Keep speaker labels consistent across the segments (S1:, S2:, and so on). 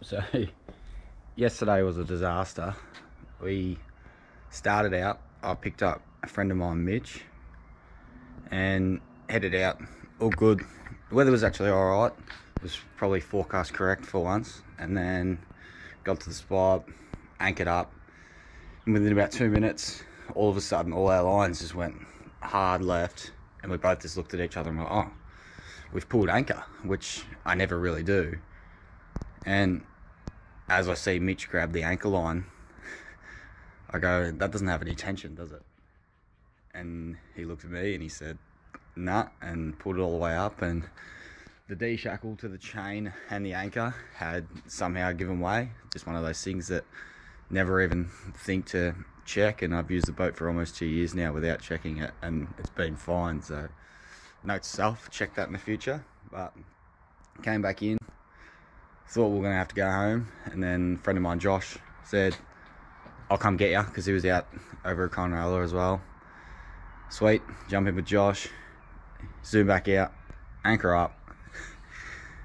S1: So yesterday was a disaster. We started out, I picked up a friend of mine, Mitch, and headed out, all good. The weather was actually alright. It was probably forecast correct for once. And then got to the spot, anchored up, and within about 2 minutes, all of a sudden, all our lines just went hard left, and we both just looked at each other and were like, oh, we've pulled anchor, which I never really do. And as I see Mitch grab the anchor line, I go, that doesn't have any tension, does it? And he looked at me and he said, nah, and pulled it all the way up, and the D-shackle to the chain and the anchor had somehow given way. Just one of those things that never even think to check, and I've used the boat for almost 2 years now without checking it, and it's been fine. So note to self, check that in the future. But came back in, thought we were going to have to go home, and then a friend of mine, Josh, said, I'll come get you, because he was out over at Conroller as well. Sweet, jump in with Josh, zoom back out, anchor up,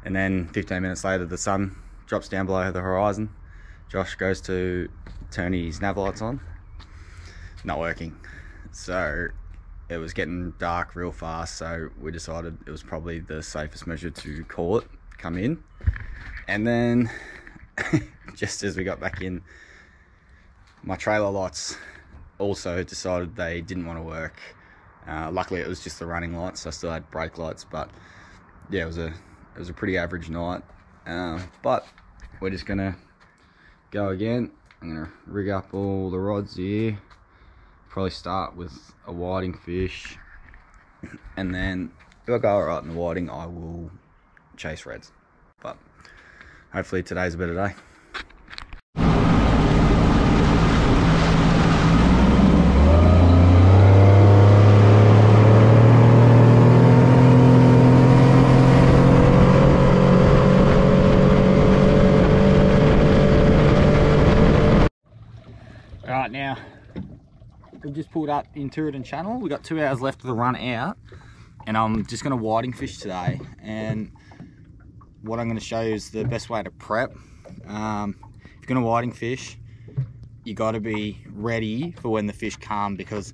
S1: and then 15 minutes later the sun drops down below the horizon. Josh goes to turn his nav lights on, not working. So it was getting dark real fast, so we decided it was probably the safest measure to call it, come in. And then just as we got back in, my trailer lights also decided they didn't want to work. Luckily it was just the running lights, so I still had brake lights, but yeah, it was a pretty average night. But we're just gonna go again. I'm gonna rig up all the rods here, probably start with a whiting fish, and then if I go alright in the whiting, I will chase reds. But hopefully today's a better day. Alright, now we've just pulled up in Tooradin Channel. We've got 2 hours left of the run out, and I'm just going to whiting fish today. And what I'm going to show you is the best way to prep. If you're going to whiting fish, you got to be ready for when the fish come, because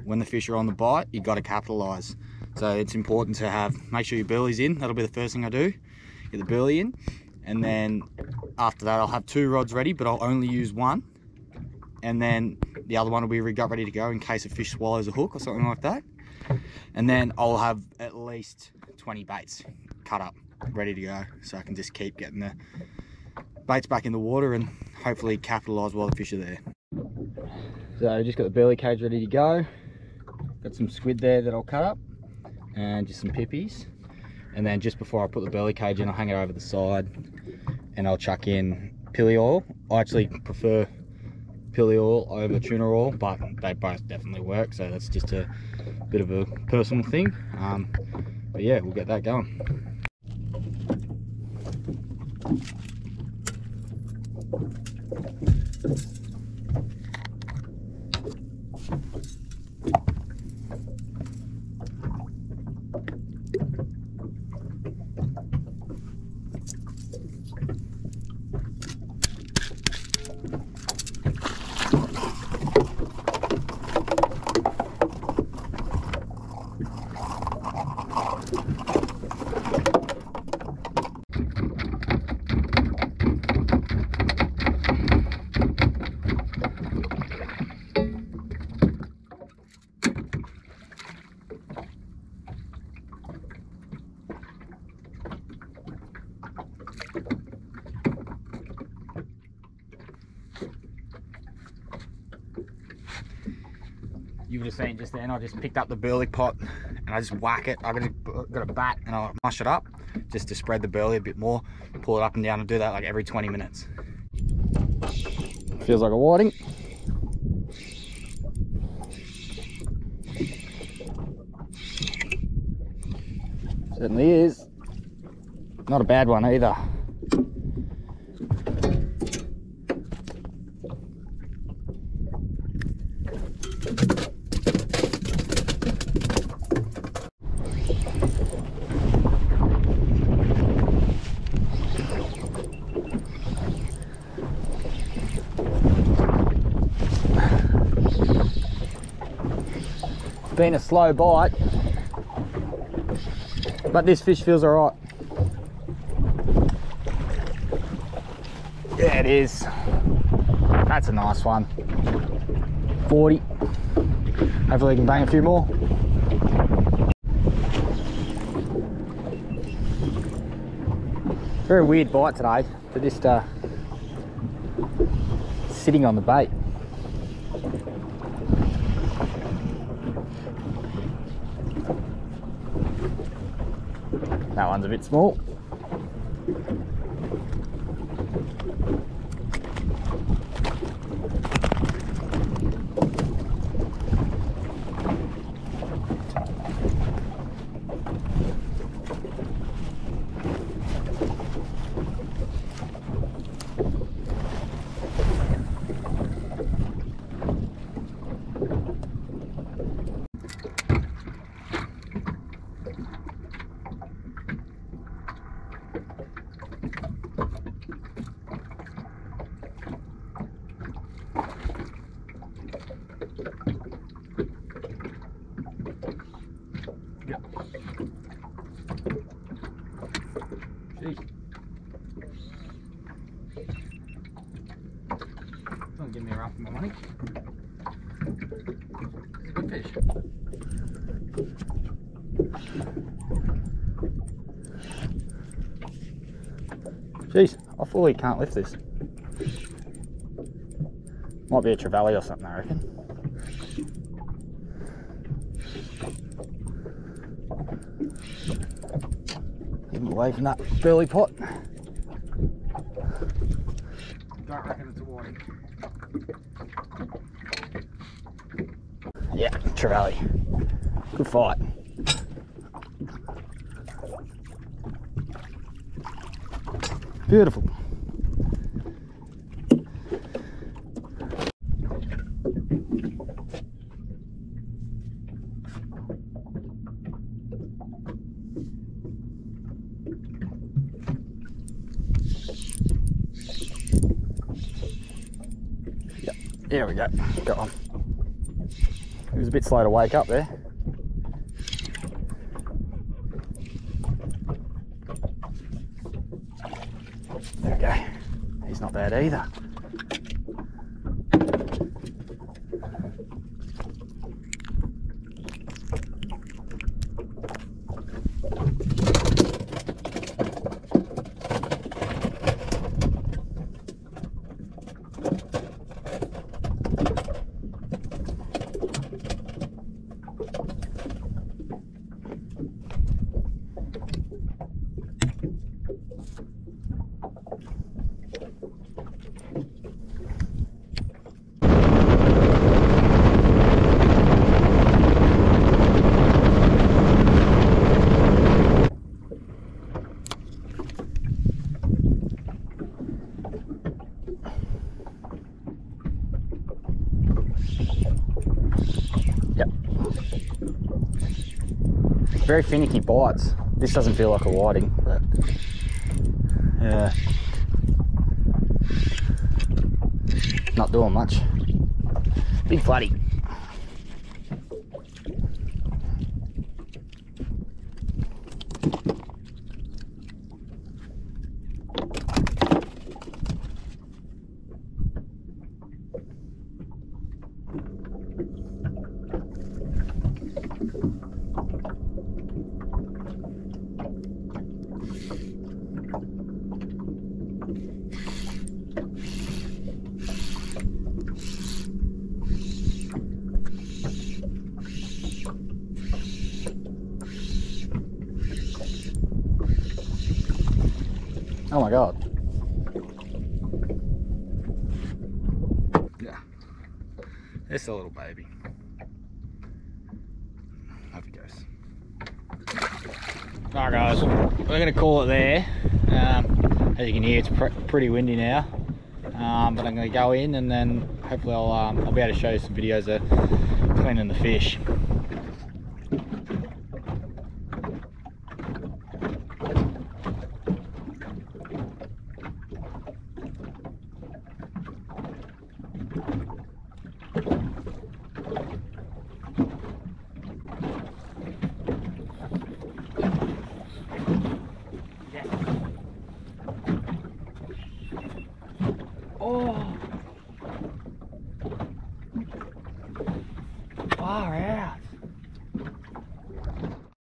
S1: when the fish are on the bite, you got to capitalize. So it's important to make sure your burley's in. That'll be the first thing I do, get the burley in, and then after that I'll have 2 rods ready, but I'll only use one, and then the other one will be rigged up ready to go in case a fish swallows a hook or something like that. And then I'll have at least 20 baits cut up ready to go, so I can just keep getting the baits back in the water and hopefully capitalize while the fish are there. So just got the burley cage ready to go. Got some squid there that I'll cut up, and just some pippies. And then just before I put the burley cage in, I'll hang it over the side and I'll chuck in pili oil. I actually prefer pili oil over tuna oil, but they both definitely work, so that's just a bit of a personal thing. But yeah, we'll get that going. You would have seen just then, I just picked up the burley pot and I just whack it. I've got a bat and I'll mush it up just to spread the burley a bit more, pull it up and down, and do that like every 20 minutes. Feels like a whiting. Certainly is. Not a bad one either. been a slow bite, but this fish feels all right. Yeah, it is. That's a nice one. 40. Hopefully we can bang a few more. Very weird bite today. They're just sitting on the bait. That one's a bit small. Don't give me a run for my money. It's a good fish. Jeez, I fully can't lift this. Might be a trevally or something, I reckon. Get him away from that burley pot. Don't reckon it's a whiting. Yeah, trevally. Good fight. Beautiful. Yep, there we go. Got one. He was a bit slow to wake up there. There we go. He's not bad either. Yep. Very finicky bites. This doesn't feel like a whiting, but yeah, not doing much. Big flatty. Oh my god. Yeah. It's a little baby. Off he goes. Alright guys, we're going to call it there. As you can hear, it's pretty windy now. But I'm going to go in and then hopefully I'll be able to show you some videos of cleaning the fish.